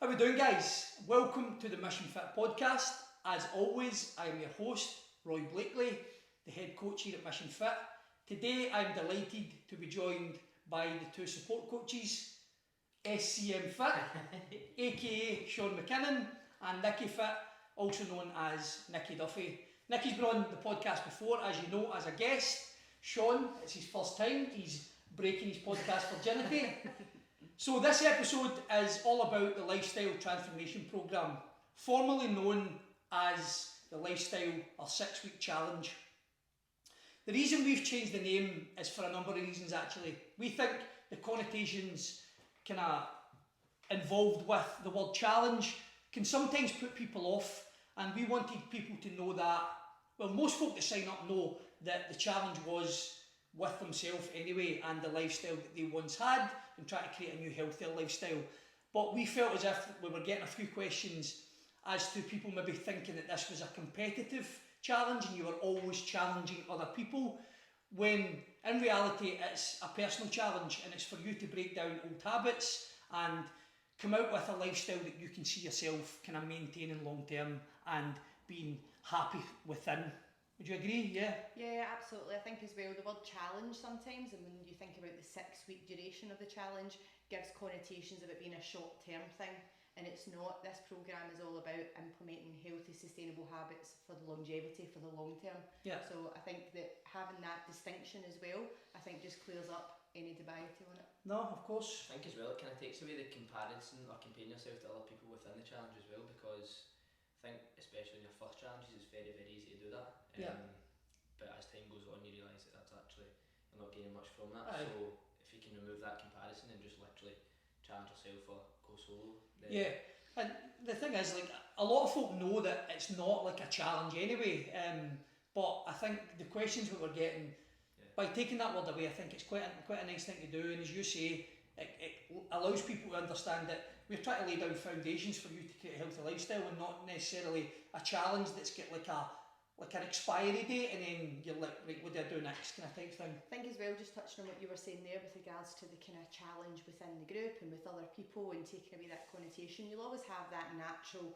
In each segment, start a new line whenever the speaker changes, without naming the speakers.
How we doing, guys? Welcome to the Mission Fit podcast. As always, I am your host, Roy Blakely, the head coach here at Mission Fit. Today, I'm delighted to be joined by the two support coaches, SCM Fit, aka Sean McKinnon, and Nicky Fit, also known as Nicky Duffy. Nicky's been on the podcast before, as you know, as a guest. Sean, it's his first time. He's breaking his podcast virginity. So this episode is all about the Lifestyle Transformation Programme, formerly known as the Lifestyle or 6-Week Challenge. The reason we've changed the name is for a number of reasons actually. We think the connotations kind of involved with the word challenge can sometimes put people off, and we wanted people to know that, well, most folk that sign up know that the challenge was with themselves anyway and the lifestyle that they once had and try to create a new healthier lifestyle. But we felt as if we were getting a few questions as to people maybe thinking that this was a competitive challenge and you were always challenging other people, when in reality it's a personal challenge and it's for you to break down old habits and come out with a lifestyle that you can see yourself kind of maintaining long term and being happy within. Would you agree? Yeah?
Yeah, absolutely. I think as well the word challenge sometimes, and when you think about the 6-week duration of the challenge, gives connotations of it being a short-term thing, and it's not. This programme is all about implementing healthy, sustainable habits for the longevity, for the long term.
Yeah.
So I think that having that distinction as well, I think just clears up any debate on it.
No, of course.
I think as well it kind of takes away the comparison or comparing yourself to other people within the challenge as well, because I think especially in your first challenges it's very, very easy to do that.
Yeah.
But as time goes on you realise that that's actually, you're not gaining much from that.
Aye.
So if you can remove that comparison and just literally challenge yourself or go solo, then
Yeah, and the thing is, like, a lot of folk know that it's not like a challenge anyway, but I think the questions we were getting, by taking that word away, I think it's quite a nice thing to do, and as you say, it allows people to understand that we're trying to lay down foundations for you to create a healthy lifestyle and not necessarily a challenge that's got like an expiry date and then you're like, right, what do I do next kind of type thing.
I think as well, just touching on what you were saying there with regards to the kind of challenge within the group and with other people and taking away that connotation, you'll always have that natural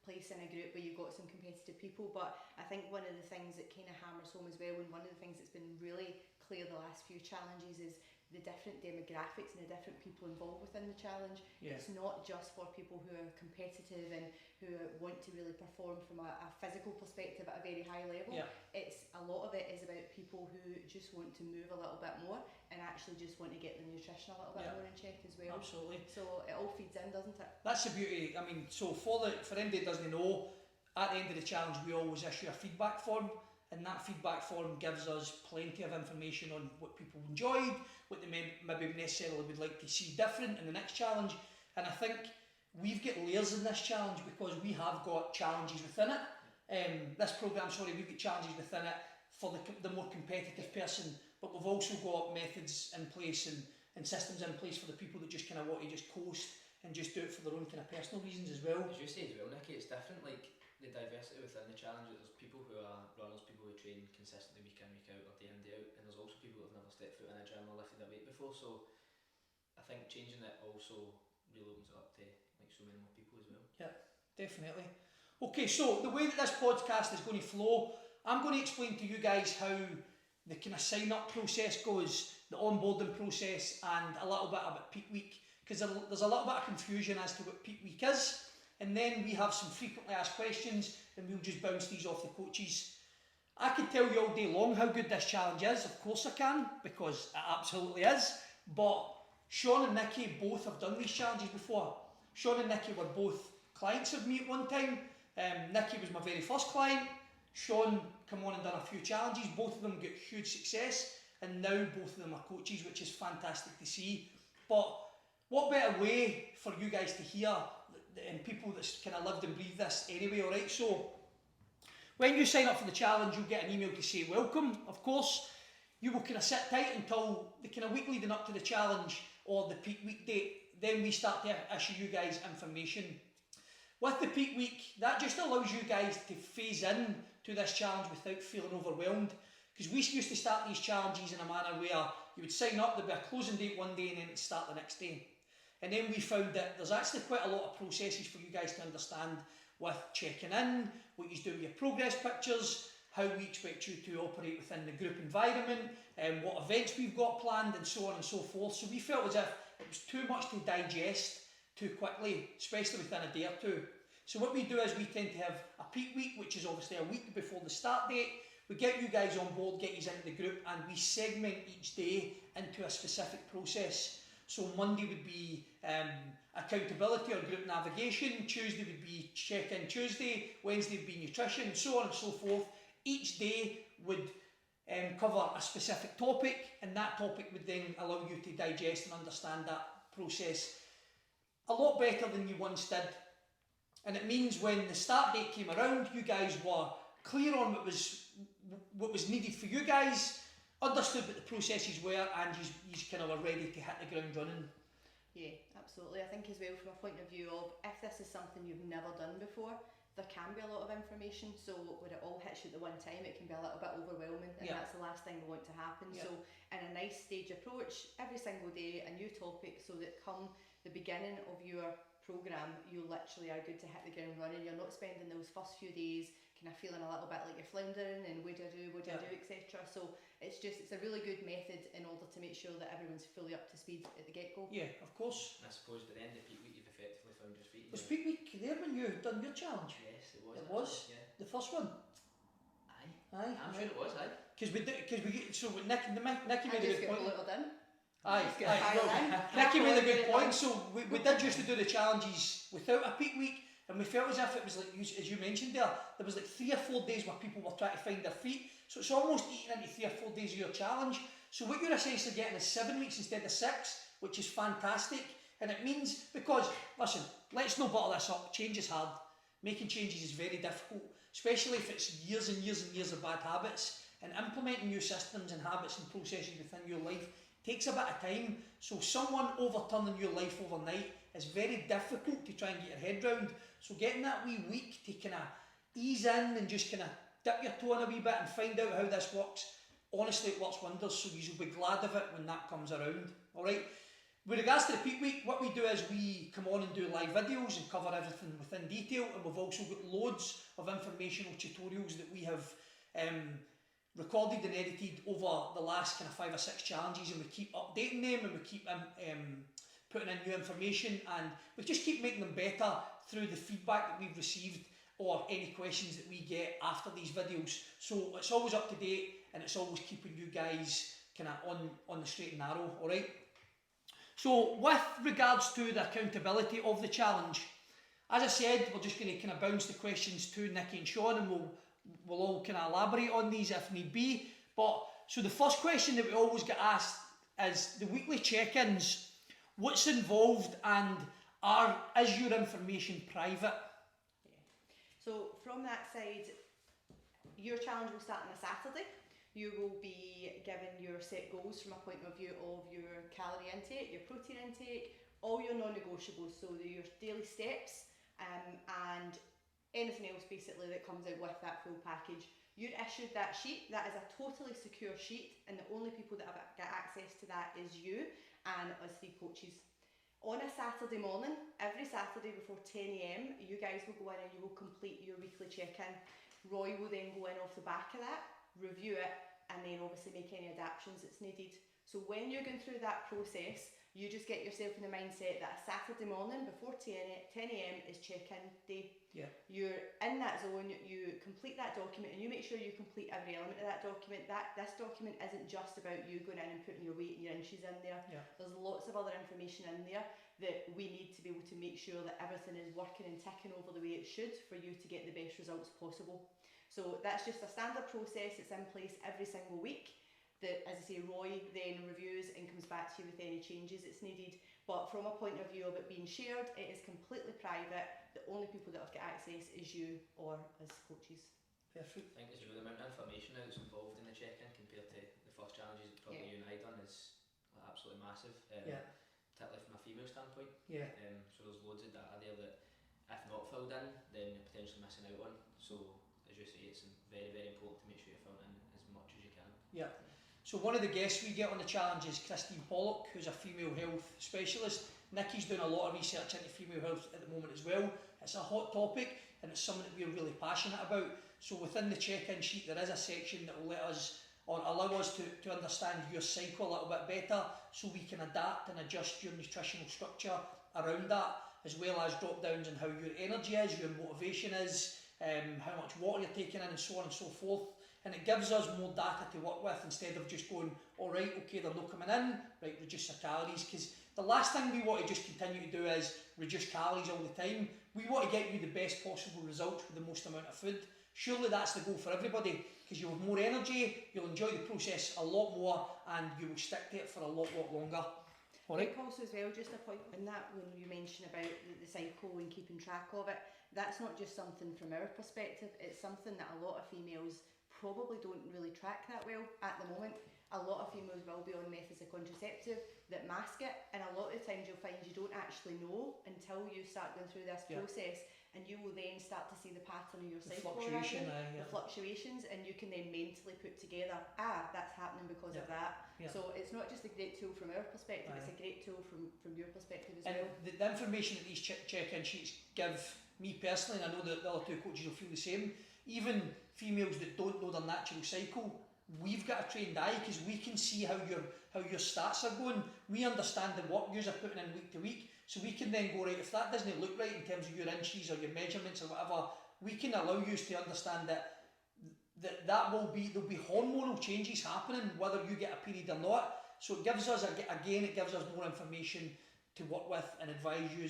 place in a group where you've got some competitive people, but I think one of the things that kind of hammers home as well, and one of the things that's been really clear the last few challenges, is the different demographics and the different people involved within the challenge.
Yeah.
It's not just for people who are competitive and who want to really perform from a physical perspective at a very high level.
Yeah.
It's a lot of it is about people who just want to move a little bit more and actually just want to get the nutrition a little bit more in check as well.
Absolutely.
So it all feeds in, doesn't it?
That's the beauty. I mean, so for anybody that doesn't know, at the end of the challenge we always issue a feedback form, and that feedback form gives us plenty of information on what people enjoyed, what they maybe necessarily would like to see different in the next challenge. And I think we've got layers in this challenge because we have got challenges within it. This programme, we've got challenges within it for the more competitive person, but we've also got methods in place and systems in place for the people that just kind of want to just coast and just do it for their own kind of personal reasons as well.
as you say as well, Nicky, it's different, like the diversity within the challenge. There's people who are runners, people who train consistently week in, week out, or day in, day out, and there's also people who have never stepped foot in a gym or lifted a weight before. So I think changing it also really opens it up to like so many more people as well.
Yeah, definitely. Okay, so the way that this podcast is going to flow, I'm going to explain to you guys how the kind of sign up process goes, the onboarding process, and a little bit about peak week, because there's a little bit of confusion as to what peak week is. And then we have some frequently asked questions and we'll just bounce these off the coaches. I could tell you all day long how good this challenge is, of course I can, because it absolutely is. But Sean and Nicky both have done these challenges before. Sean and Nicky were both clients of me at one time. Nicky was my very first client. Sean come on and done a few challenges. Both of them got huge success and now both of them are coaches, which is fantastic to see. But what better way for you guys to hear, and people that's kind of lived and breathed this anyway, alright? So, when you sign up for the challenge, you'll get an email to say welcome, of course. You will kind of sit tight until the kind of week leading up to the challenge or the peak week date. Then we start to issue you guys information. With the peak week, that just allows you guys to phase in to this challenge without feeling overwhelmed. Because we used to start these challenges in a manner where you would sign up, there'd be a closing date one day and then it'd start the next day. And then we found that there's actually quite a lot of processes for you guys to understand with checking in, what you do with your progress pictures, how we expect you to operate within the group environment, what events we've got planned, and so on and so forth. So we felt as if it was too much to digest too quickly, especially within a day or two. So what we do is we tend to have a peak week, which is obviously a week before the start date. We get you guys on board, get you into the group, and we segment each day into a specific process. So Monday would be accountability or group navigation, Tuesday would be check-in Tuesday, Wednesday would be nutrition, so on and so forth. Each day would cover a specific topic, and that topic would then allow you to digest and understand that process a lot better than you once did. And it means when the start date came around, you guys were clear on what was needed for you guys, understood what the processes were, and you kind of were ready to hit the ground running.
Yeah, absolutely. I think as well from a point of view of if this is something you've never done before, there can be a lot of information, so when it all hits you at the one time, it can be a little bit overwhelming, and that's the last thing we want to happen. So in a nice stage approach, every single day a new topic, so that come the beginning of your programme, you literally are good to hit the ground running. You're not spending those first few days kind of feeling a little bit like you're floundering and what do I do, etc. So it's a really good method in order to make sure that everyone's fully up to speed at the get-go.
Yeah, of course.
I suppose by the end of peak week you've effectively found your feet.
Was peak week there when you done your challenge?
Yes, it was.
It was?
Yeah.
The first one?
Aye.
I'm
sure it was, aye.
Because Nicky made a good point. Nicky made a good point. So we did used to do the challenges without a peak week, and we felt as if it was like, as you mentioned there was like 3 or 4 days where people were trying to find their feet. So it's almost eating into 3 or 4 days of your challenge. So what you're essentially getting is 7 weeks instead of 6, which is fantastic. And it means, because, listen, let's not butter this up, change is hard. Making changes is very difficult, especially if it's years and years and years of bad habits. And implementing new systems and habits and processes within your life takes a bit of time. So someone overturning your life overnight is very difficult to try and get your head round. So getting that wee week to kind of ease in and just kind of dip your toe in a wee bit and find out how this works, honestly it works wonders, so you'll be glad of it when that comes around. Alright, with regards to the peak week, what we do is we come on and do live videos and cover everything within detail, and we've also got loads of informational tutorials that we have recorded and edited over the last kind of 5 or 6 challenges, and we keep updating them, and we keep putting in new information, and we just keep making them better through the feedback that we've received or any questions that we get after these videos. So it's always up to date, and it's always keeping you guys kind of on the straight and narrow. Alright, so with regards to the accountability of the challenge, as I said, we're just going to kind of bounce the questions to Nicky and Sean, and we'll all kind of elaborate on these if need be. But so the first question that we always get asked is the weekly check-ins. What's involved, and is your information private?
So from that side, your challenge will start on a Saturday. You will be given your set goals from a point of view of your calorie intake, your protein intake, all your non-negotiables, so your daily steps, and anything else basically that comes out with that full package. You're issued that sheet. That is a totally secure sheet, and the only people that have got access to that is you and us 3 coaches. On a Saturday morning, every Saturday before 10 AM, you guys will go in and you will complete your weekly check-in. Roy will then go in off the back of that, review it, and then obviously make any adaptations that's needed. So when you're going through that process, you just get yourself in the mindset that a Saturday morning before 10 AM is check-in day.
Yeah.
You're in that zone, you complete that document, and you make sure you complete every element of that document. This document isn't just about you going in and putting your weight and your inches in there.
Yeah.
There's lots of other information in there that we need to be able to make sure that everything is working and ticking over the way it should for you to get the best results possible. So that's just a standard process that's in place every single week. That, as I say, Roy then reviews and comes back to you with any changes that's needed. But from a point of view of it being shared, it is completely private. The only people that have got access is you or us coaches.
Perfect.
I think as you know, the amount of information now that's involved in the check-in compared to the first challenges that probably you and I done is absolutely massive. Particularly from a female standpoint.
Yeah.
So there's loads of data there that, if not filled in, then you're potentially missing out on. So as you say, it's very, very important to make sure you're filling in as much as you can.
Yeah. So one of the guests we get on the challenge is Christine Pollock, who's a female health specialist, Nikki's doing a lot of research into female health at the moment as well. It's a hot topic and it's something that we're really passionate about. So within the check-in sheet there is a section that will let us, or allow us to understand your cycle a little bit better, so we can adapt and adjust your nutritional structure around that, as well as drop downs on how your energy is, your motivation is, how much water you're taking in, and so on and so forth. And it gives us more data to work with, instead of just going, alright, okay, they're not coming in, right, reduce their calories. Because the last thing we want to just continue to do is reduce calories all the time. We want to get you the best possible results with the most amount of food. Surely that's the goal for everybody, because you'll have more energy, you'll enjoy the process a lot more, and you will stick to it for a lot longer. Alright?
Also as well, just a point on that, when you mention about the cycle and keeping track of it, that's not just something from our perspective, it's something that a lot of females probably don't really track that well at the moment. A lot of females will be on methods of contraceptive that mask it, and a lot of the times you'll find you don't actually know until you start going through this process, and you will then start to see the pattern of your cycle
Fluctuation,
the fluctuations, and you can then mentally put together, that's happening because of that. So it's not just a great tool from our perspective, it's a great tool from your perspective as well.
The information that these check-in sheets give me personally, and I know that the other two coaches will feel the same, even females that don't know their natural cycle, we've got a trained eye, because we can see how your stats are going. We understand the work you're putting in week to week, so we can then go, right, if that doesn't look right in terms of your inches or your measurements or whatever, we can allow you to understand that there'll be hormonal changes happening whether you get a period or not. So it gives us it gives us more information to work with and advise you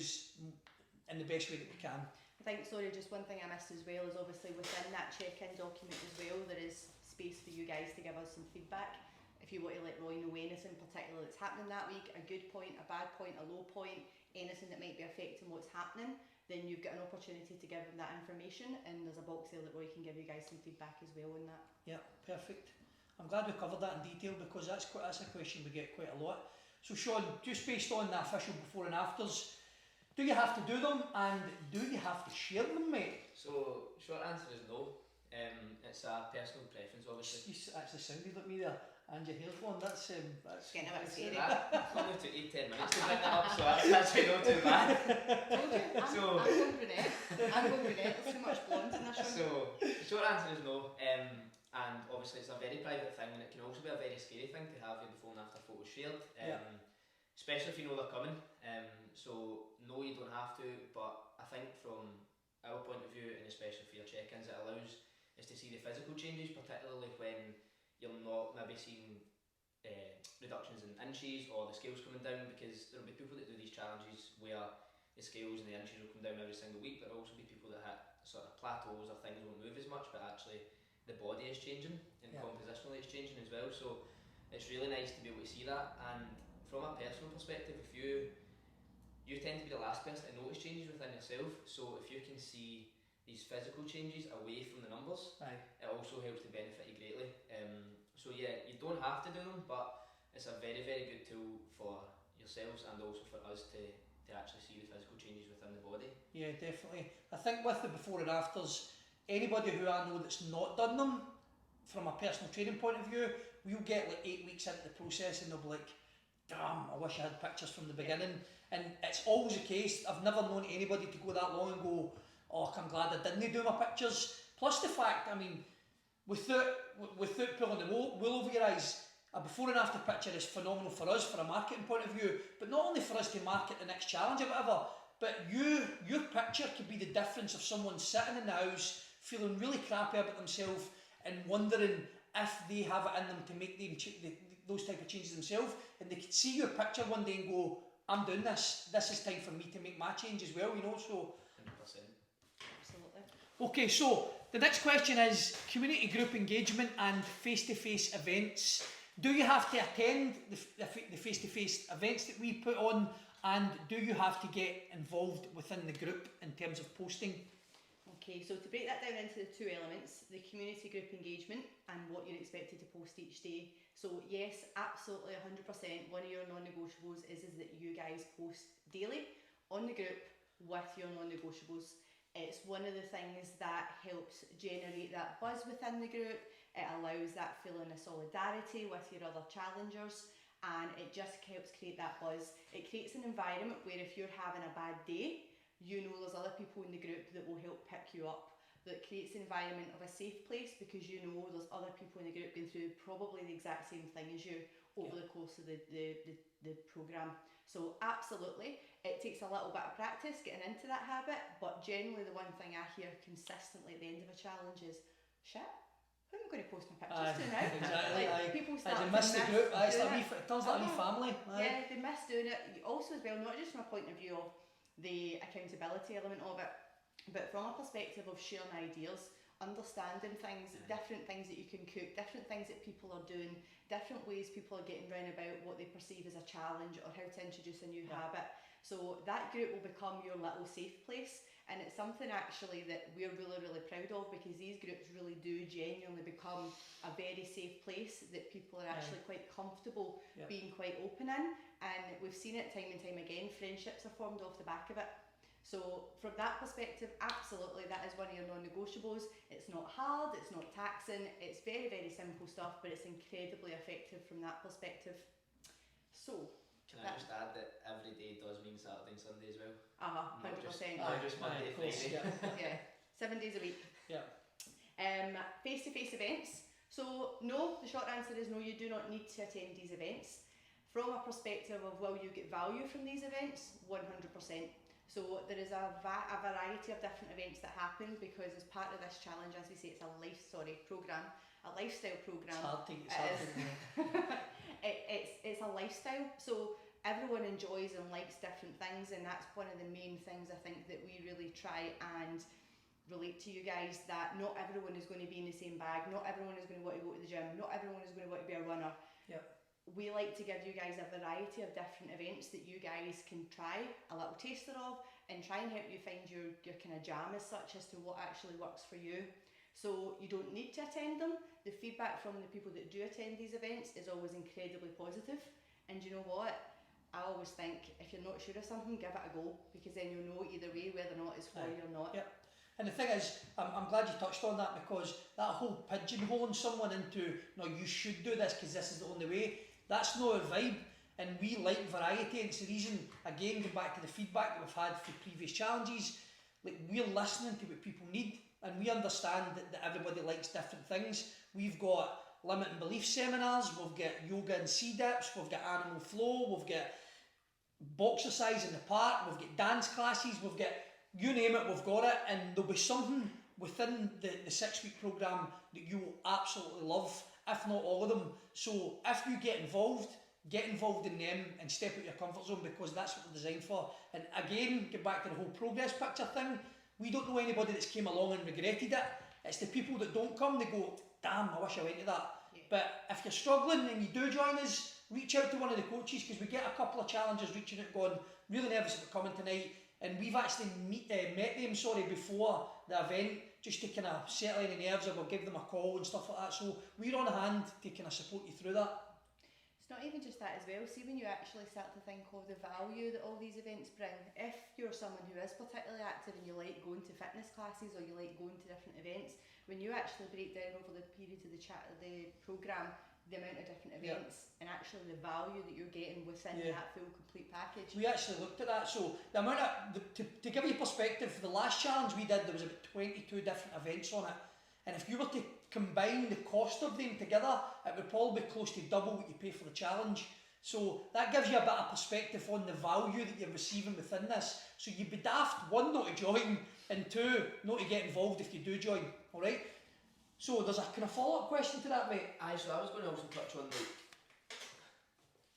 in the best way that we can.
I think, sorry, just one thing I missed as well is obviously within that check-in document as well, there is space for you guys to give us some feedback. If you want to let Roy know anything particular that's happening that week, a good point, a bad point, a low point, anything that might be affecting what's happening, then you've got an opportunity to give him that information, and there's a box there that Roy can give you guys some feedback as well on that.
Yeah, perfect. I'm glad we covered that in detail, because that's a question we get quite a lot. So Sean, just based on the official before and afters, do you have to do them, and do you have to share them, mate?
So short answer is no. It's a personal preference, obviously.
You actually sounded like me there, and your hair's one. That's
Getting a bit scary.
That only took 8-10 minutes to bring that up, so that's actually not too bad.
Told you, I'm going brunette. There's too much blonde in this one.
So short answer is no. And obviously it's a very private thing, and it can also be a very scary thing to have your before and after photos shared. Especially if you know they're coming. So no, you don't have to, but I think from our point of view, and especially for your check-ins, it allows us to see the physical changes, particularly when you're not maybe seeing reductions in inches or the scales coming down, because there will be people that do these challenges where the scales and the inches will come down every single week, but there will also be people that hit sort of plateaus or things won't move as much, but actually the body is changing and compositionally it's changing as well. So it's really nice to be able to see that. And from a personal perspective, if you tend to be the last person to notice changes within yourself, so if you can see these physical changes away from the numbers, it also helps to benefit you greatly. So yeah, you don't have to do them, but it's a very, very good tool for yourselves and also for us to actually see the physical changes within the body.
Yeah, definitely. I think with the before and afters, anybody who I know that's not done them, from a personal training point of view, we'll get like 8 weeks into the process and they'll be like, damn, I wish I had pictures from the beginning. And it's always the case. I've never known anybody to go that long and go, oh, I'm glad I didn't do my pictures. Plus the fact, I mean, without pulling the wool over your eyes, a before and after picture is phenomenal for us, for a marketing point of view, but not only for us to market the next challenge or whatever, but your picture could be the difference of someone sitting in the house, feeling really crappy about themselves and wondering if they have it in them to make those type of changes themselves, and they could see your picture one day and go, I'm doing this is time for me to make my change as well, you know. So
100%.
Absolutely.
okay, so the next question is community group engagement and face-to-face events. Do you have to attend the face-to-face events that we put on, and do you have to get involved within the group in terms of posting?
Okay, so to break that down into the two elements, the community group engagement and what you're expected to post each day. So yes, absolutely 100%, one of your non-negotiables is that you guys post daily on the group with your non-negotiables. It's one of the things that helps generate that buzz within the group. It allows that feeling of solidarity with your other challengers, and it just helps create that buzz. It creates an environment where if you're having a bad day, you know there's other people in the group that will help pick you up. That creates an environment of a safe place because you know there's other people in the group going through probably the exact same thing as you over the course of the programme. So absolutely, it takes a little bit of practice getting into that habit, but generally the one thing I hear consistently at the end of a challenge is, shit, who am I going to post my pictures to now?
Exactly.
Like, people start
They
to
miss the group. It's
doing
like it turns like a wee family.
Yeah, they miss doing it. Also as well, not just from a point of view of the accountability element of it, but from a perspective of sharing ideas, understanding things, different things that you can cook, different things that people are doing, different ways people are getting round about what they perceive as a challenge or how to introduce a new habit. So that group will become your little safe place, and it's something actually that we're really, really proud of, because these groups really do genuinely become a very safe place that people are actually quite comfortable being quite open in, and we've seen it time and time again. Friendships are formed off the back of it. So from that perspective, absolutely, that is one of your non-negotiables. It's not hard, it's not taxing, it's very, very simple stuff, but it's incredibly effective from that perspective. So,
can I just add that every day does mean Saturday and Sunday as well?
100%.
Not just Monday, Friday.
Yeah, 7 days a week.
Yeah.
Face-to-face events. So no, the short answer is no, you do not need to attend these events. From a perspective of will you get value from these events? 100%. So there is a variety of different events that happen, because as part of this challenge, as we say, it's a lifestyle programme.
It's hard to
it's a lifestyle. So everyone enjoys and likes different things, and that's one of the main things I think that we really try and relate to you guys, that not everyone is going to be in the same bag, not everyone is going to want to go to the gym, not everyone is going to want to be a runner. We like to give you guys a variety of different events that you guys can try a little taster of, and try and help you find your kind of jam as such as to what actually works for you. So you don't need to attend them. The feedback from the people that do attend these events is always incredibly positive, and you know what? I always think if you're not sure of something, give it a go, because then you'll know either way whether or not it's for you or not.
And the thing is, I'm glad you touched on that, because that whole pigeonholing someone into, no, you should do this because this is the only way, that's not our vibe, and we like variety, and it's the reason, again, going back to the feedback that we've had for previous challenges, like, we're listening to what people need, and we understand that everybody likes different things. We've got limit and belief seminars, we've got yoga and C-dips, we've got animal flow, we've got boxercise in the park, we've got dance classes, we've got, you name it, we've got it, and there'll be something within the 6-week programme that you will absolutely love, if not all of them. So if you get involved in them and step out your comfort zone, because that's what they're designed for. And again, get back to the whole progress picture thing, we don't know anybody that's came along and regretted it. It's the people that don't come, they go, damn, I wish I went to that. But if you're struggling and you do join us, reach out to one of the coaches, because we get a couple of challengers reaching out going, really nervous about coming tonight, and we've actually met them before the event, just to kind of settle any nerves, or we'll give them a call and stuff like that. So we're on hand to kind of support you through that.
It's not even just that as well. See, when you actually start to think of the value that all these events bring, if you're someone who is particularly active and you like going to fitness classes or you like going to different events, when you actually break down over the period of the programme the amount of different events and actually the value that you're getting within that full complete package.
We actually looked at that. So the amount of, to give you perspective, for the last challenge we did, there was about 22 different events on it, and if you were to combine the cost of them together, it would probably be close to double what you pay for the challenge. So that gives you a bit of perspective on the value that you're receiving within this. So you'd be daft, one, not to join, and two, not to get involved if you do join. Alright? So there's a kind of follow-up question to that, mate.
So I was going to also touch on, like,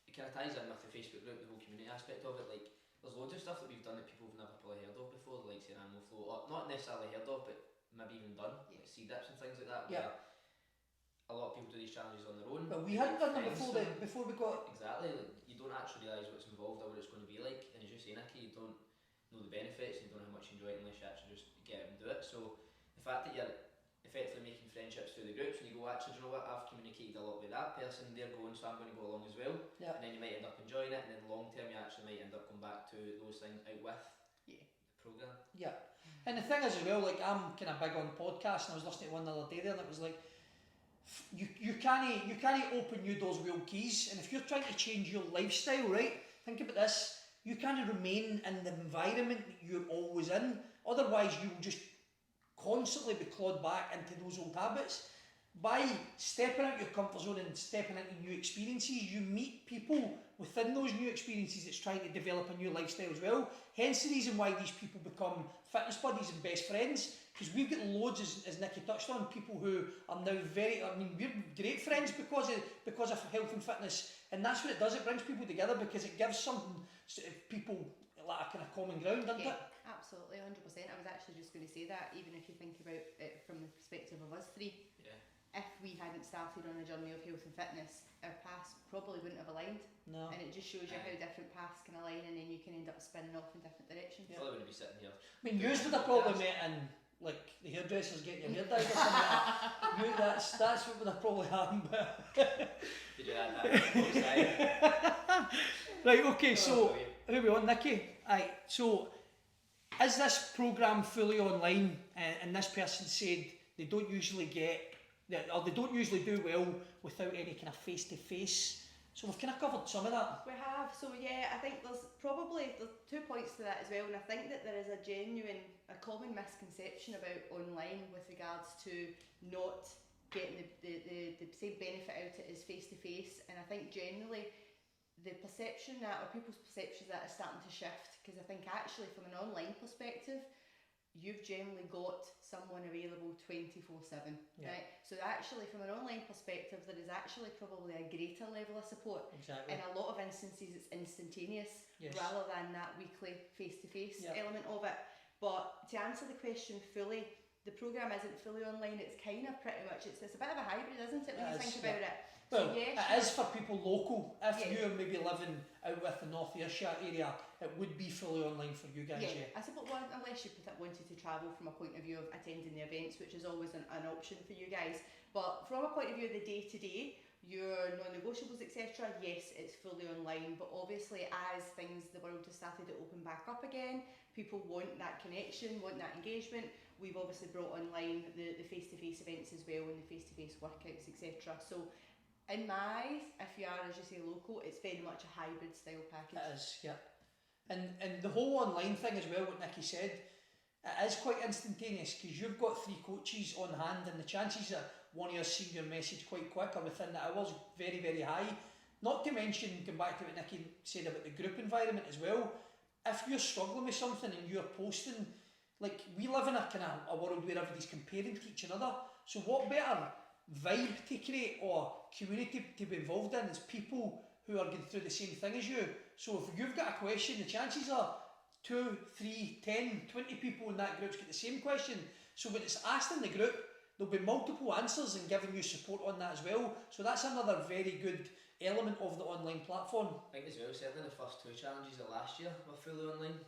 it kind of ties in with the Facebook group, the whole community aspect of it. Like, there's loads of stuff that we've done that people have never probably heard of before, like say animal flow, or not necessarily heard of, but maybe even done, like C-dips and things like that. Where a lot of people do these challenges on their own.
But we hadn't done them before we got...
Exactly, like, you don't actually realise what's involved or what it's going to be like, and as you say, Nicky, you don't know the benefits, and you don't know how much you enjoy it unless you actually just get out and do it. So the fact that you're effectively making friendships through the groups, and you go, actually, do you know what, I've communicated a lot with that person, they're going, so I'm going to go along as well. And then you might end up enjoying it, and then long term you actually might end up going back to those things out with the programme.
And the thing is as well, like, I'm kind of big on podcasts, and I was listening to one the other day there, and it was like, you can't open new doors with old keys, and if you're trying to change your lifestyle, right? Think about this. You can't remain in the environment that you're always in. Otherwise, you will just constantly be clawed back into those old habits. By stepping out your comfort zone and stepping into new experiences, you meet people within those new experiences that's trying to develop a new lifestyle as well. Hence the reason why these people become fitness buddies and best friends, because we've got loads, as Nikki touched on, people who are now we're great friends because of health and fitness, and that's what it does. It brings people together because it gives something people like a kind of common ground, doesn't it?
Absolutely, 100%. I was actually just going to say that, even if you think about it from the perspective of us three, if we hadn't started on a journey of health and fitness, our paths probably wouldn't have aligned.
No.
And it just shows you how different paths can align, and then you can end up spinning off in different directions.
I probably wouldn't be sitting here.
I mean, yours would have probably met in like the hairdressers getting your hair dyed or something like that. That's what would have probably happened.
Did you add that?
Right, okay, so who are we on, Nikki? Aye, so is this programme fully online? And this person said they don't usually do well without any kind of face-to-face. So we've kind of covered some of that.
We have, so yeah, I think there's 2 points to that as well, and I think that there is a common misconception about online with regards to not getting the same benefit out of it as face-to-face, and I think generally the perception that, or people's perceptions that are starting to shift, because I think actually from an online perspective, you've generally got someone available 24/7, right? So actually from an online perspective, there is actually probably a greater level of support.
Exactly.
In a lot of instances it's instantaneous, rather than that weekly face-to-face element of it. But to answer the question fully, the programme isn't fully online. It's kind of pretty much, it's a bit of a hybrid, isn't it, when you think about it?
Well,
so yes,
it is for people local. If you're maybe living out with the North Ayrshire area, it would be fully online for you guys.
I suppose, well, unless you wanted to travel from a point of view of attending the events, which is always an option for you guys. But from a point of view of the day-to-day, your non-negotiables, etc., yes, it's fully online. But obviously, as the world has started to open back up again, people want that connection, want that engagement. We've obviously brought online the face-to-face events as well, and the face-to-face workouts, etc. So in my eyes, if you are, as you say, local, it's very much a hybrid style package.
It is, yeah. And the whole online thing as well, what Nikki said, it is quite instantaneous because you've got 3 coaches on hand, and the chances that one of us seeing your message quite quick or within the hours very, very high. Not to mention, going back to what Nikki said about the group environment as well, if you're struggling with something and you're posting, like we live in a world where everybody's comparing to each other, so what better vibe to create or community to be involved in is people who are going through the same thing as you. So if you've got a question, the chances are 2, 3, 10, 20 people in that group's got the same question. So when it's asked in the group, there'll be multiple answers and giving you support on that as well. So that's another very good element of the online platform.
I think as well, certainly the first 2 challenges of last year were fully online,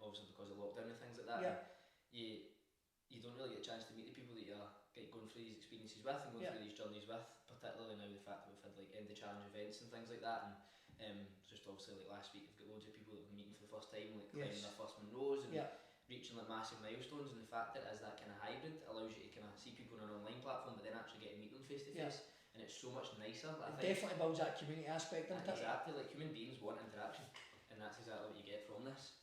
obviously because of lockdown and things like that. You don't really get a chance to meet the people that you're going through these experiences with and going through these journeys with, particularly now the fact that we've had like end of challenge events and things like that, and just obviously like last week we've got loads of people that have been meeting for the first time, like climbing their first Monroes and reaching like massive milestones, and the fact that it is that kind of hybrid allows you to kind of see people on an online platform but then actually get to meet them face to face, and it's so much nicer.
It definitely builds that community aspect, doesn't it?
Exactly, like human beings want interaction, and that's exactly what you get from this.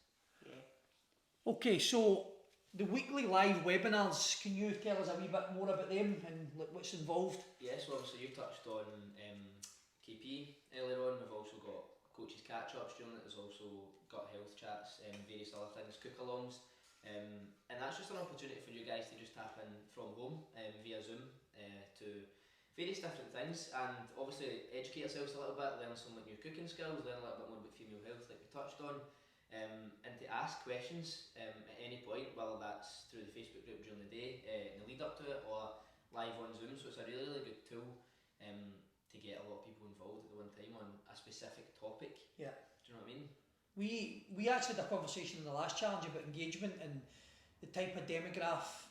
Okay, so the weekly live webinars, can you tell us a wee bit more about them and what's involved?
Yes, well, obviously you've touched on KP earlier on. We've also got coaches catch-ups during it. There's also got health chats and various other things, cook-alongs. And that's just an opportunity for you guys to just tap in from home via Zoom to various different things, and obviously educate yourselves a little bit, learn some like new cooking skills, learn a little bit more about female health like we touched on. And to ask questions at any point, whether that's through the Facebook group during the day, in the lead up to it, or live on Zoom. So it's a really, really good tool to get a lot of people involved at the one time on a specific topic.
Yeah.
Do you know what I mean?
We actually had a conversation in the last challenge about engagement and the type of demograph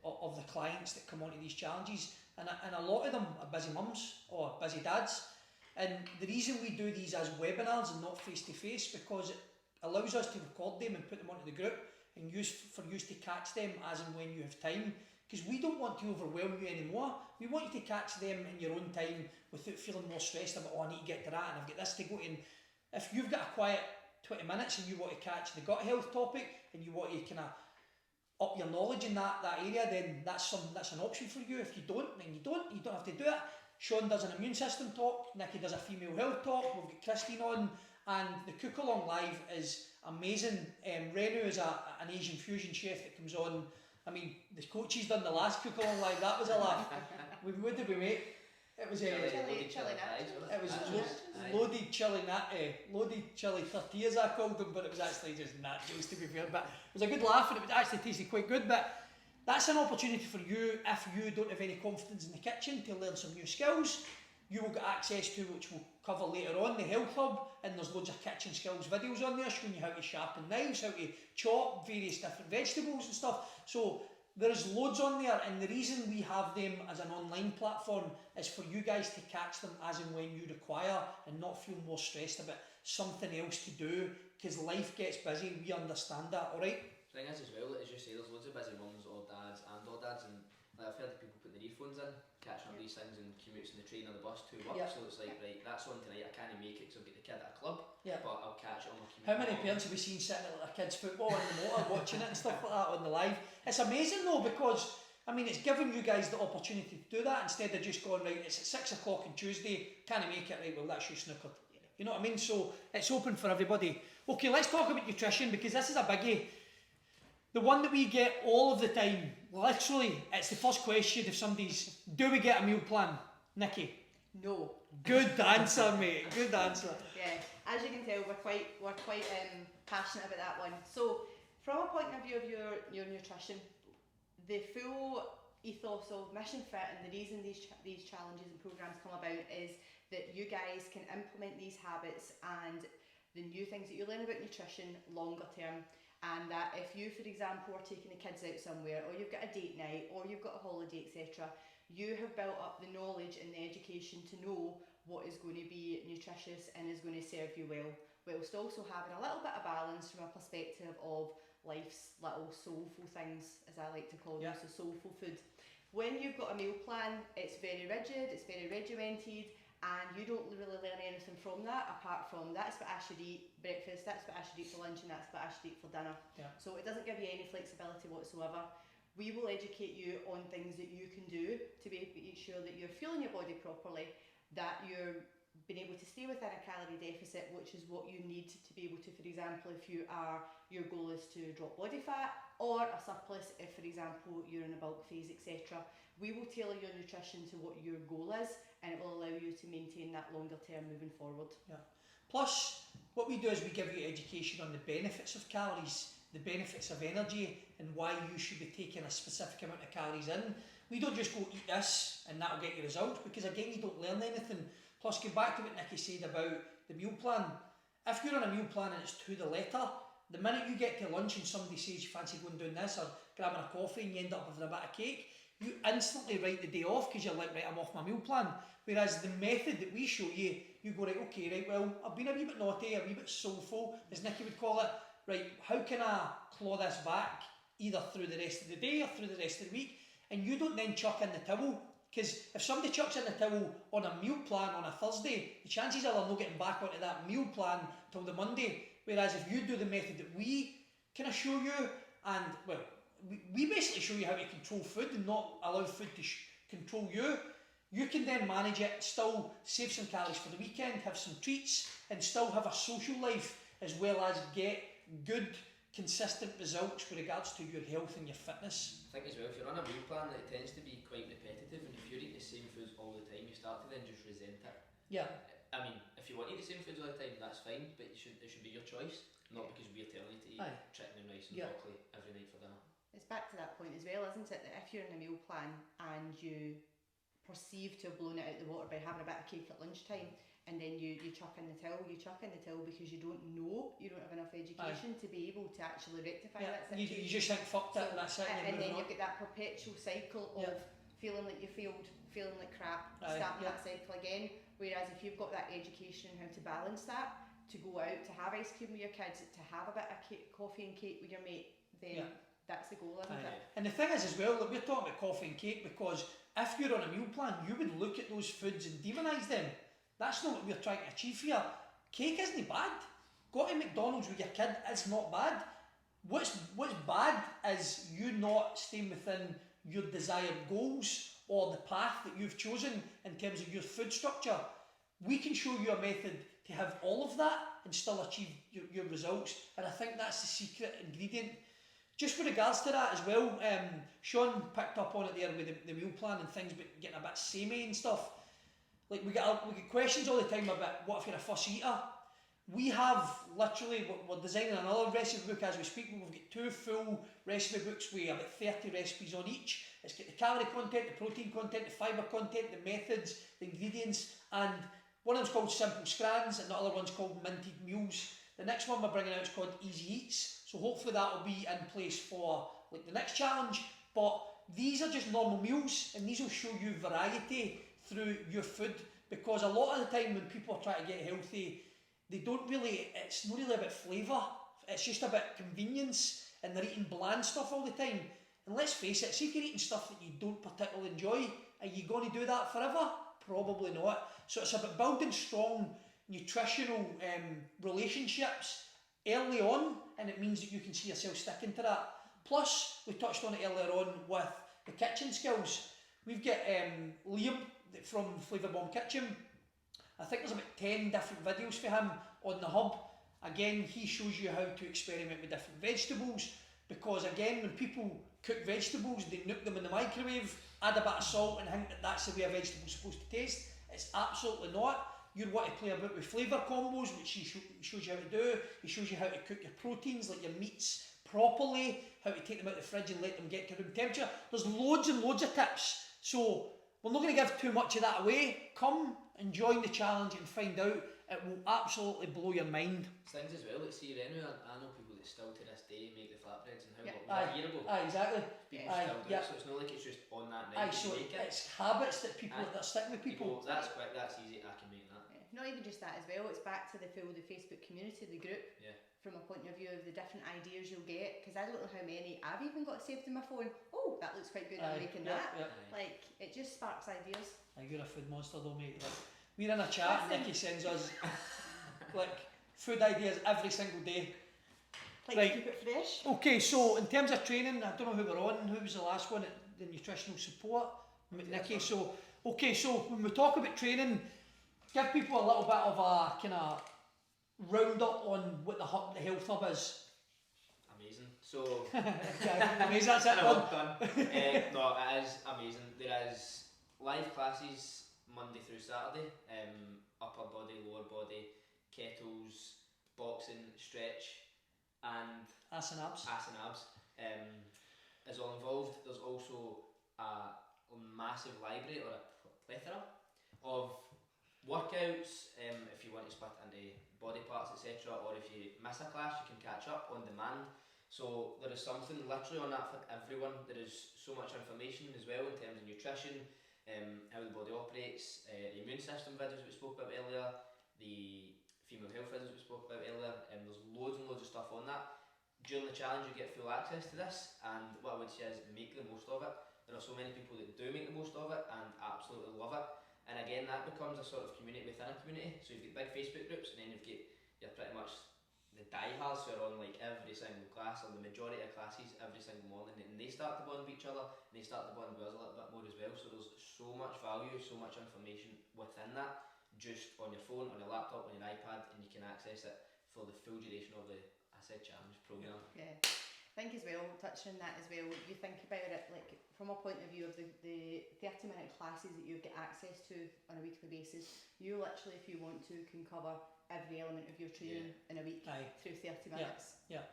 of the clients that come onto these challenges, and a lot of them are busy mums or busy dads. And the reason we do these as webinars and not face to face, because it allows us to record them and put them onto the group and for you to catch them as and when you have time. because we don't want to overwhelm you anymore. We want you to catch them in your own time without feeling more stressed about, oh, I need to get to that and I've got this to go to. And if you've got a quiet 20 minutes and you want to catch the gut health topic and you want to kind of up your knowledge in that area, then that's an option for you. If you don't, then you don't have to do it. Sean does an immune system talk, Nikki does a female health talk, we've got Christine on, and the Cook Along Live is amazing. Renu is an Asian fusion chef that comes on. I mean, the coaches done the last Cook Along Live, that was a laugh. What did we make? It was
chili
loaded chili tortillas, I called them, but it was actually just nachos, to be fair. But it was a good laugh and it actually tasted quite good. But that's an opportunity for you, if you don't have any confidence in the kitchen, to learn some new skills. You will get access to, which we'll cover later on, the Health Hub, and there's loads of kitchen skills videos on there showing you how to sharpen knives, how to chop various different vegetables and stuff. So there's loads on there, and the reason we have them as an online platform is for you guys to catch them as and when you require and not feel more stressed about something else to do, because life gets busy, we understand that, alright?
The thing is as well, as you say, there's loads of busy mums or dads, and like, I've heard of people putting their earphones in, catching up these things and commutes in the train or the bus to work, so it's like, right, that's on tonight, I can't make it because I've got the kid at a club, but I'll catch it on my commute.
How many parents have we seen sitting at their kids' football in the motor watching it and stuff like that on the live? It's amazing though, because I mean, it's giving you guys the opportunity to do that instead of just going, right, it's at 6 o'clock on Tuesday, can't I make it? Right, well, that's you snookered. You know what I mean? So it's open for everybody. Okay, let's talk about nutrition, because this is a biggie. The one that we get all of the time, literally, it's the first question if somebody's, do we get a meal plan? Nikki?
No.
Good answer, mate. Good answer.
Yeah, as you can tell, we're quite passionate about that one. So, from a point of view of your nutrition, the full ethos of Mission Fit and the reason these challenges and programs come about is that you guys can implement these habits and the new things that you learn about nutrition longer term. And that if you, for example, are taking the kids out somewhere, or you've got a date night, or you've got a holiday, etc., you have built up the knowledge and the education to know what is going to be nutritious and is going to serve you well, whilst also having a little bit of balance from a perspective of life's little soulful things, as I like to call them, so soulful food. When you've got a meal plan, it's very rigid, it's very regimented, and you don't really learn anything from that apart from that's what I should eat breakfast, that's what I should eat for lunch, and that's what I should eat for dinner. So it doesn't give you any flexibility whatsoever. We will educate you on things that you can do to be sure that you're fueling your body properly, that you're being able to stay within a calorie deficit, which is what you need to be able to, for example, if your goal is to drop body fat, or a surplus if, for example, you're in a bulk phase, etc. We will tailor your nutrition to what your goal is, and it will allow you to maintain that longer term moving forward.
Plus, what we do is we give you education on the benefits of calories, the benefits of energy, and why you should be taking a specific amount of calories in. We don't just go eat this and that'll get you results, because again, you don't learn anything. Plus, go back to what Nikki said about the meal plan. If you're on a meal plan and it's to the letter, the minute you get to lunch and somebody says you fancy going doing this or grabbing a coffee and you end up with a bit of cake, you instantly write the day off because you're like, right, I'm off my meal plan. Whereas the method that we show you, you go, right, okay, right, well, I've been a wee bit naughty, a wee bit soulful, as Nikki would call it. Right, how can I claw this back, either through the rest of the day or through the rest of the week? And you don't then chuck in the towel, because if somebody chucks in the towel on a meal plan on a Thursday, the chances are they're not getting back onto that meal plan till the Monday. Whereas if you do the method that we kind of show you, and well, we basically show you how to control food and not allow food to control you, you can then manage it, still save some calories for the weekend, have some treats, and still have a social life, as well as get good, consistent results with regards to your health and your fitness.
I think as well, if you're on a meal plan, it tends to be quite repetitive, and if you're eating the same foods all the time, you start to then just resent it. I mean, if you want to eat the same foods all the time, that's fine, but it should be your choice, not because we're telling you to eat chicken and rice and broccoli every night for dinner.
It's back to that point as well, isn't it, that if you're in a meal plan and you perceive to have blown it out the water by having a bit of cake at lunchtime, and then you chuck in the towel because you don't know, you don't have enough education to be able to actually rectify that situation.
You just think, fucked it, and that's it.
And then you've got that perpetual cycle of feeling like you failed, feeling like crap, starting that cycle again. Whereas if you've got that education on how to balance that, to go out, to have ice cream with your kids, to have a bit of coffee and cake with your mate, then that's the goal, isn't
Aye.
it?
And the thing is as well, that we're talking about coffee and cake because if you're on a meal plan, you would look at those foods and demonise them. That's not what we're trying to achieve here. Cake isn't bad. Go to McDonald's with your kid, it's not bad. What's bad is you not staying within your desired goals or the path that you've chosen in terms of your food structure. We can show you a method to have all of that and still achieve your results, and I think that's the secret ingredient. Just with regards to that as well, Sean picked up on it there with the meal plan and things, but getting a bit samey and stuff. Like we get questions all the time about what if you're a fussy eater. We have literally, we're designing another recipe book as we speak. We've got 2 full recipe books with about 30 recipes on each. It's got the calorie content, the protein content, the fibre content, the methods, the ingredients, and one of them's called Simple Scrans and the other one's called Minted Meals. The next one we're bringing out is called Easy Eats, so hopefully that will be in place for like the next challenge. But these are just normal meals and these will show you variety through your food, because a lot of the time when people are trying to get healthy, it's not really about flavour, it's just about convenience, and they're eating bland stuff all the time. And let's face it, see if you're eating stuff that you don't particularly enjoy, are you going to do that forever? Probably not. So it's about building strong nutritional relationships early on, and it means that you can see yourself sticking to that. Plus, we touched on it earlier on with the kitchen skills. We've got Liam from Flavour Bomb Kitchen. I think there's about 10 different videos for him on the hub. Again, he shows you how to experiment with different vegetables, because again, when people cook vegetables, they nuke them in the microwave, add a bit of salt and think that that's the way a vegetable's supposed to taste. It's absolutely not. You want to play about with flavour combos, which he shows you how to do. He shows you how to cook your proteins, like your meats, properly, how to take them out of the fridge and let them get to room temperature. There's loads and loads of tips. So we're not going to give too much of that away. Come and join the challenge and find out. It will absolutely blow your mind.
Things as well, like see anyway, I know people that still to this day make the flatbreads, and how
Yeah.
what was a year ago?
Aye, exactly.
People
Aye,
still do
yeah.
it, so it's not like it's just on that night
Aye,
that
so
you make it.
it's habits that people
Aye.
that stick with people.
That's quick, that's easy, I can make that.
Yeah. Not even just that as well, it's back to the Facebook community, the group,
Yeah.
from a point of view of the different ideas you'll get, because I don't know how many I've even got saved in my phone. Oh, that looks quite good, I'm making
yeah,
that.
yeah.
Like, it just sparks ideas.
Aye, you're a food monster though, mate. Like, we're in a chat and Nikki sends us like food ideas every single day.
Like,
Right.
to keep it fresh.
Okay, so in terms of training, I don't know who we're on. Who was the last one? The nutritional support, Nikki. So, okay, so when we talk about training, give people a little bit of a kind of round up on what the health hub is.
Amazing. So,
Yeah, amazing. That's it.
well
Done.
done. No, it is amazing. There is live classes Monday through Saturday, upper body, lower body, kettles, boxing, stretch, and
Ass and abs.
ass and abs is all involved. There's also a massive library or a plethora of workouts if you want to split into body parts, etc., or if you miss a class you can catch up on demand. So there is something literally on that for everyone. There is so much information as well in terms of nutrition, how the body operates, the immune system videos we spoke about earlier, the female health videos we spoke about earlier, and there's loads and loads of stuff on that. During the challenge you get full access to this, and what I would say is make the most of it. There are so many people that do make the most of it and absolutely love it, and again that becomes a sort of community within a community. So you've got big Facebook groups, and then you've got you're pretty much the diehards who are on like every single class or the majority of classes every single morning, and they start to bond with each other and they start to bond with us a little bit more as well. So there's so much value, so much information within that, just on your phone, on your laptop, on your iPad, and you can access it for the full duration of the challenge programme.
Yeah. I think as well, touching on that as well, you think about it like from a point of view of the 30-minute classes that you get access to on a weekly basis. You literally, if you want to, can cover every element of your training in a week through 30 minutes.
Yeah,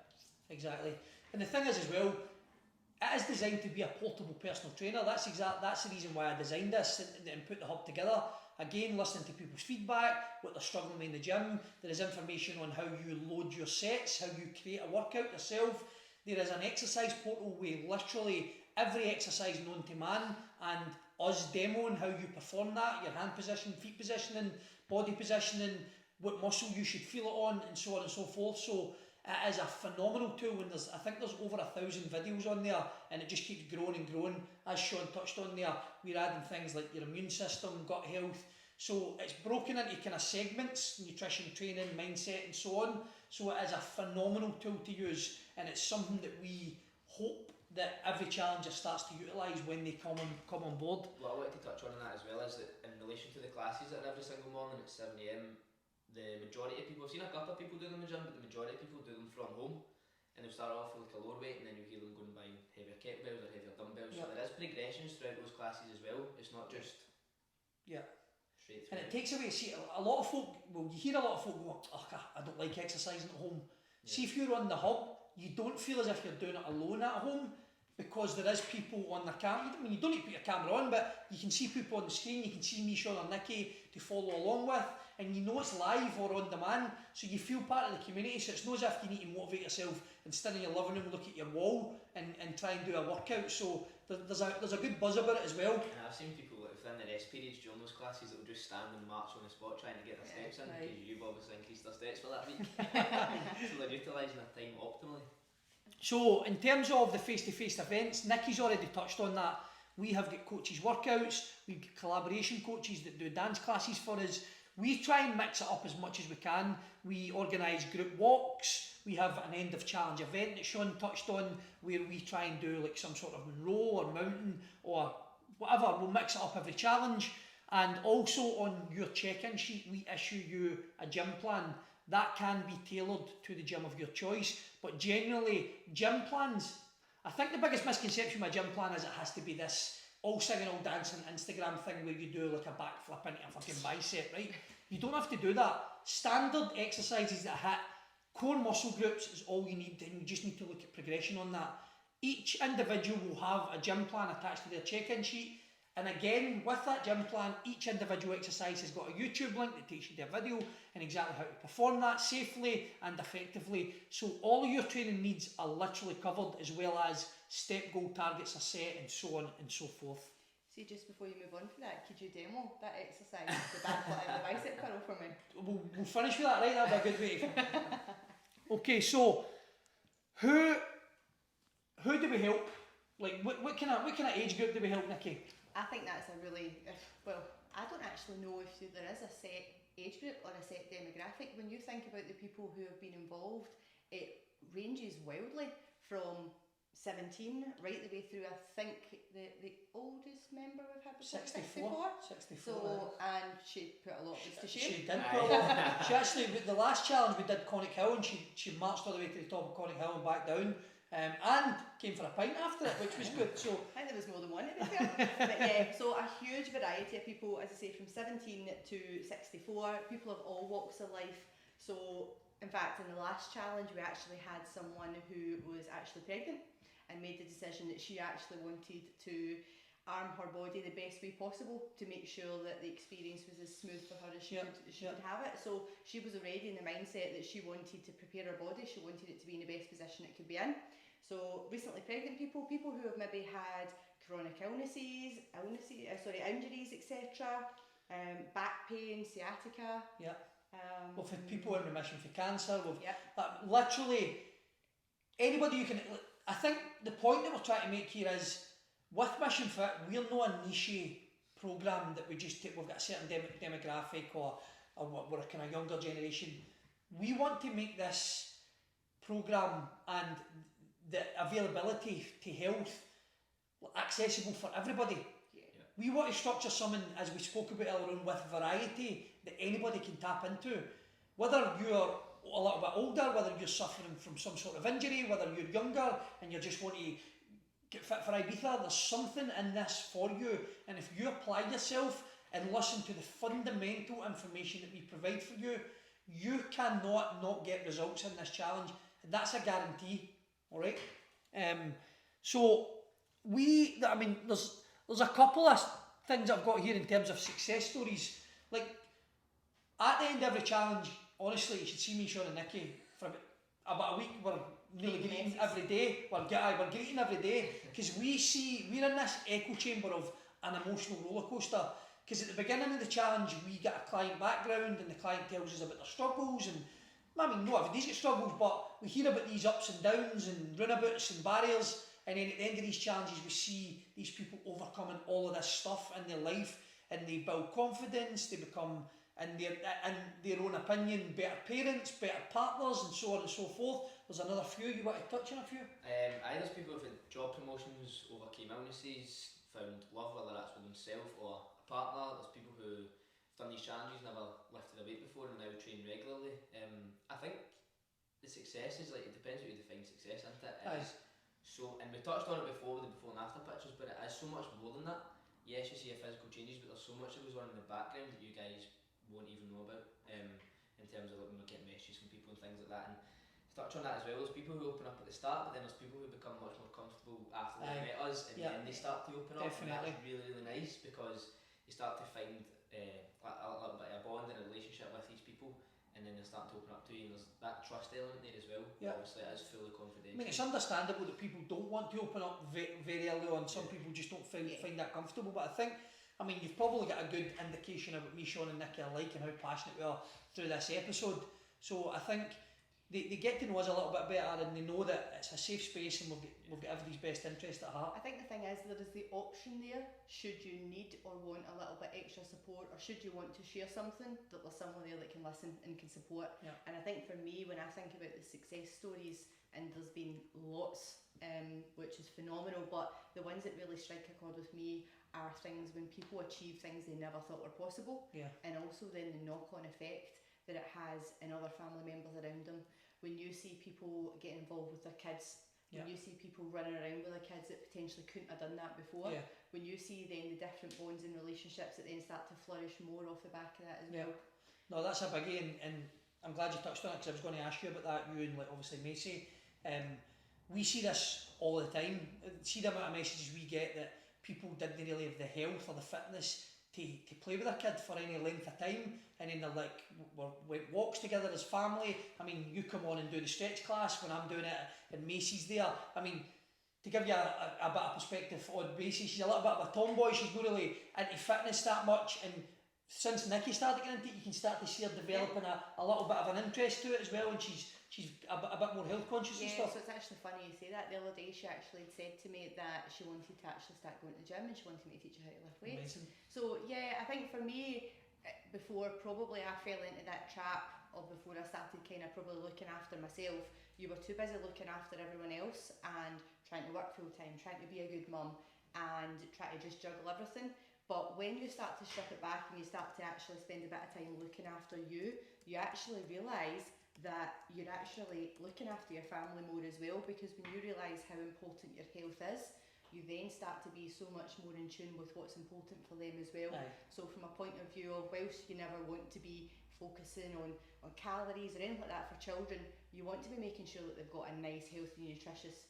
exactly. And the thing is as well, it is designed to be a portable personal trainer. That's the reason why I designed this and put the hub together. Again, listening to people's feedback, what they're struggling with in the gym. There is information on how you load your sets, how you create a workout yourself. There is an exercise portal with literally every exercise known to man, and us demoing how you perform that, your hand position, feet positioning, body positioning, what muscle you should feel it on, and so on and so forth. So it is a phenomenal tool, and I think there's over 1,000 videos on there, and it just keeps growing and growing. As Sean touched on there, we're adding things like your immune system, gut health. So it's broken into kind of segments: nutrition, training, mindset, and so on. So it is a phenomenal tool to use, and it's something that we hope that every challenger starts to utilise when they come on board.
What I wanted to touch on that as well is that in relation to the classes that are every single morning at 7 AM, the majority of people, I've seen a couple of people do them in the gym, but the majority of people do them from home, and they'll start off with like a lower weight, and then you hear them going buying heavier kettlebells or heavier dumbbells. So there is progressions throughout those classes as well. It's not just straight through.
And it takes away, see, a lot of folk, well, you hear a lot of folk go, oh, I don't like exercising at home. See, if you're on the hub, you don't feel as if you're doing it alone at home, because there is people on the camera. I mean, you don't need to put your camera on, but you can see people on the screen. You can see me, Sean, or Nikki to follow along with, and you know it's live or on demand, so you feel part of the community. So it's not as if you need to motivate yourself and stand in your living room, look at your wall, and try and do a workout. So there's a good buzz about it as well.
And I've seen people like, within the rest periods during those classes that will just stand and march on the spot trying to get their steps in, because you've obviously increased their steps for that week. So they're utilising their time optimally.
So in terms of the face-to-face events, Nicky's already touched on that. We have got coaches workouts, we've got collaboration coaches that do dance classes for us. We try and mix it up as much as we can. We organise group walks, we have an end of challenge event that Sean touched on, where we try and do like some sort of Monroe or mountain or whatever. We'll mix it up every challenge. And also on your check-in sheet, we issue you a gym plan that can be tailored to the gym of your choice. But generally, gym plans, I think the biggest misconception with a gym plan is it has to be this all singing, all dancing Instagram thing where you do like a backflip into a fucking bicep, right? You don't have to do that. Standard exercises that hit core muscle groups is all you need, and you just need to look at progression on that. Each individual will have a gym plan attached to their check-in sheet. And again, with that gym plan, each individual exercise has got a YouTube link that takes you to a video and exactly how to perform that safely and effectively. So all of your training needs are literally covered, as well as step goal targets are set and so on and so forth.
See, just before you move on from that, could you demo that exercise, the backflip and the bicep curl for me?
We'll finish with that, right? That'd be a good way to... Okay, so who do we help? Like, what kind of age group do we help, Nikki?
I think that's a really, well, I don't actually know if there is a set age group or a set demographic. When you think about the people who have been involved, it ranges wildly from 17 right the way through. I think the oldest member we've had before
64.
So, and she put a lot of this to shame.
She did put a lot. She actually, the last challenge we did Conic Hill, and she marched all the way to the top of Conic Hill and back down. And came for a pint after it, which was good. So
I think there was more than one to be fair. But yeah, so a huge variety of people, as I say, from 17 to 64, people of all walks of life. So in fact, in the last challenge, we actually had someone who was actually pregnant and made the decision that she actually wanted to arm her body the best way possible to make sure that the experience was as smooth for her as she could have it. So she was already in the mindset that she wanted to prepare her body, she wanted it to be in the best position it could be in. So recently pregnant people who have maybe had chronic injuries, etc., back pain, sciatica.
Yeah. We've had people in remission for cancer. Literally anybody you can. I think the point that we're trying to make here is, with Mission Fit, we're not a niche programme that we just take. We've got a certain demographic or we're a kind of younger generation. We want to make this programme and the availability to health accessible for everybody. We want to structure something, as we spoke about earlier on, with variety that anybody can tap into. Whether you're a little bit older, whether you're suffering from some sort of injury, whether you're younger and you just want to get fit for Ibiza, there's something in this for you. And if you apply yourself and listen to the fundamental information that we provide for you, you cannot not get results in this challenge. And that's a guarantee. All right. There's a couple of things I've got here in terms of success stories. Like at the end of every challenge, honestly, you should see me, Sean and Nikki, for about a week. We're really greeting every day. We're greeting every day because we're in this echo chamber of an emotional roller coaster. Because at the beginning of the challenge, we get a client background and the client tells us about their struggles, and I mean, not everybody's got struggles, but we hear about these ups and downs and runabouts and barriers, and then at the end of these challenges we see these people overcoming all of this stuff in their life, and they build confidence, they become, in their own opinion, better parents, better partners, and so on and so forth. There's another few, you want to touch on a few?
There's people who've had job promotions, overcame illnesses, found love, whether that's with themselves or a partner. There's people who've done these challenges, never lifted a weight before, and now train regularly. I think the success is, like, it depends what you define success, isn't it? So, and we touched on it before with the before and after pictures, but it is so much more than that. Yes, you see your physical changes, but there's so much that goes on in the background that you guys won't even know about, in terms of, like, when we get messages from people and things like that. And to touch on that as well, there's people who open up at the start, but then there's people who become much more comfortable after they've met us, and then they start to open up.
Definitely.
And that's really, really nice, because you start to find a little bit of a bond and a relationship with these people, and then they start to open up to you, and there's that trust element there as well. Obviously it is fully confidential.
I mean, it's understandable that people don't want to open up very early on. Some people just don't find that comfortable, but I think, I mean, you've probably got a good indication of what me, Sean and Nicky are like and how passionate we are through this episode. So I think they get to know us a little bit better, and they know that it's a safe space and we've got everybody's best interest at heart.
I think the thing is, there is the option there, should you need or want a little bit extra support, or should you want to share something, that there's someone there that can listen and can support. And I think for me, when I think about the success stories, and there's been lots, which is phenomenal, but the ones that really strike a chord with me are things when people achieve things they never thought were possible, and also then the knock-on effect that it has in other family members around them. When you see people get involved with their kids, when you see people running around with their kids that potentially couldn't have done that before, when you see then the different bonds and relationships that then start to flourish more off the back of that as well.
No, that's a biggie, and I'm glad you touched on it, because I was going to ask you about that, you and, like, obviously Macy. We see this all the time. See the amount of messages we get that people didn't really have the health or the fitness to play with their kid for any length of time, and then they're like, we went walks together as family. I mean, you come on and do the stretch class when I'm doing it, and Macy's there. I mean, to give you a bit of perspective on Macy, she's a little bit of a tomboy. She's not really into fitness that much, and since Nicky started getting into it, you can start to see her developing a little bit of an interest to it as well, and she's a bit more health conscious and stuff.
So it's actually funny you say that. The other day she actually said to me that she wanted to actually start going to the gym, and she wanted me to teach her how to lift weights. Amazing. So yeah, I think for me, before probably I fell into that trap, or before I started kind of probably looking after myself, you were too busy looking after everyone else and trying to work full time, trying to be a good mum, and try to just juggle everything. But when you start to strip it back and you start to actually spend a bit of time looking after you, you actually realise that you're actually looking after your family more as well, because when you realise how important your health is, you then start to be so much more in tune with what's important for them as well. So from a point of view of, whilst you never want to be focusing on calories or anything like that for children, you want to be making sure that they've got a nice, healthy, nutritious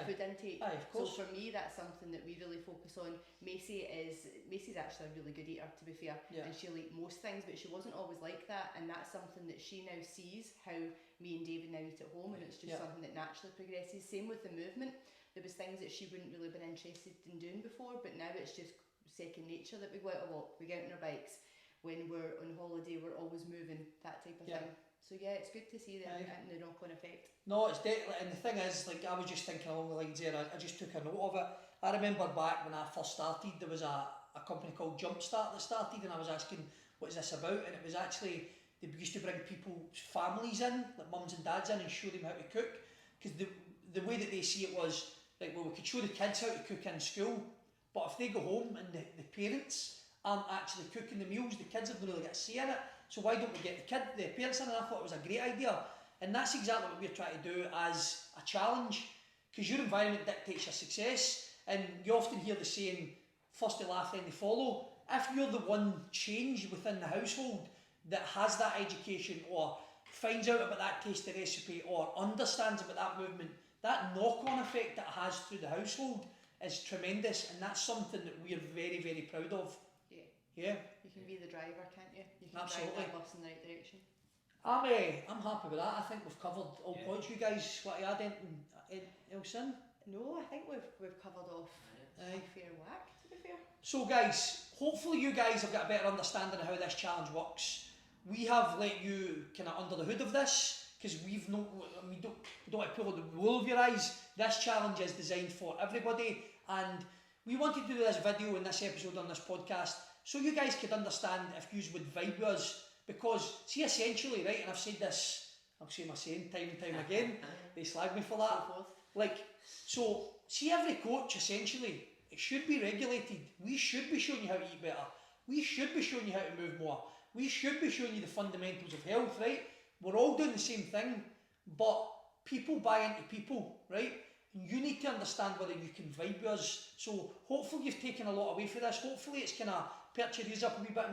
food intake. So for me, that's something that we really focus on. Macy's actually a really good eater, to be fair, and she'll eat most things, but she wasn't always like that, and that's something that she now sees how me and David now eat at home, and it's just something that naturally progresses. Same with the movement. There was things that she wouldn't really been interested in doing before, but now it's just second nature that we go out a walk, we go out on our bikes. When we're on holiday, we're always moving, that type of thing. So yeah, it's good to see the knock-on effect.
No, it's definitely, and the thing is, like, I was just thinking along the lines there, I just took a note of it. I remember back when I first started, there was a company called Jumpstart that started, and I was asking, what is this about? And it was actually, they used to bring people's families in, like mums and dads in, and show them how to cook. Because the way that they see it was, like, well, we could show the kids how to cook in school, but if they go home and the parents aren't actually cooking the meals, the kids have not really got a say in it. So why don't we get the parents in? And I thought it was a great idea. And that's exactly what we're trying to do as a challenge, because your environment dictates your success. And you often hear the saying, first they laugh, then they follow. If you're the one change within the household that has that education, or finds out about that tasty recipe, or understands about that movement, that knock-on effect that it has through the household is tremendous, and that's something that we're very, very proud of. Yeah.
You can be the driver, can't you? You can
Absolutely.
drive that bus in the right direction.
I'm happy with that. I think we've covered all points. You guys want to add anything else in?
No, I think we've covered off a fair whack, to be fair.
So guys, hopefully you guys have got a better understanding of how this challenge works. We have let you kind of under the hood of this. because we don't want to pull the wool over your eyes. This challenge is designed for everybody, and we wanted to do this video in this episode on this podcast so you guys could understand if you would vibe with us, because see, essentially, right, and I've said this, I'll say my saying time and time again, they slag me for that, like, so see, every coach essentially, it should be regulated. We should be showing you how to eat better, we should be showing you how to move more, we should be showing you the fundamentals of health, right? We're all doing the same thing, but people buy into people, right? And you need to understand whether you can vibe with us. So hopefully you've taken a lot away from this. Hopefully it's kind of perked your ears up a wee bit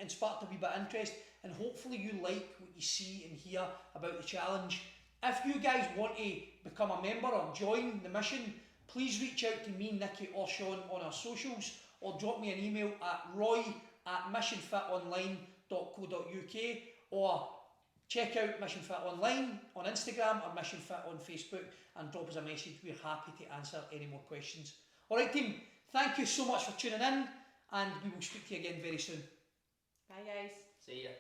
and sparked a wee bit of interest. And hopefully you like what you see and hear about the challenge. If you guys want to become a member or join the mission, please reach out to me, Nicky or Sean on our socials, or drop me an email at roy@missionfitonline.co.uk, or check out Mission Fit Online on Instagram or Mission Fit on Facebook and drop us a message. We're happy to answer any more questions. Alright team, thank you so much for tuning in, and we will speak to you again very soon.
Bye guys.
See ya.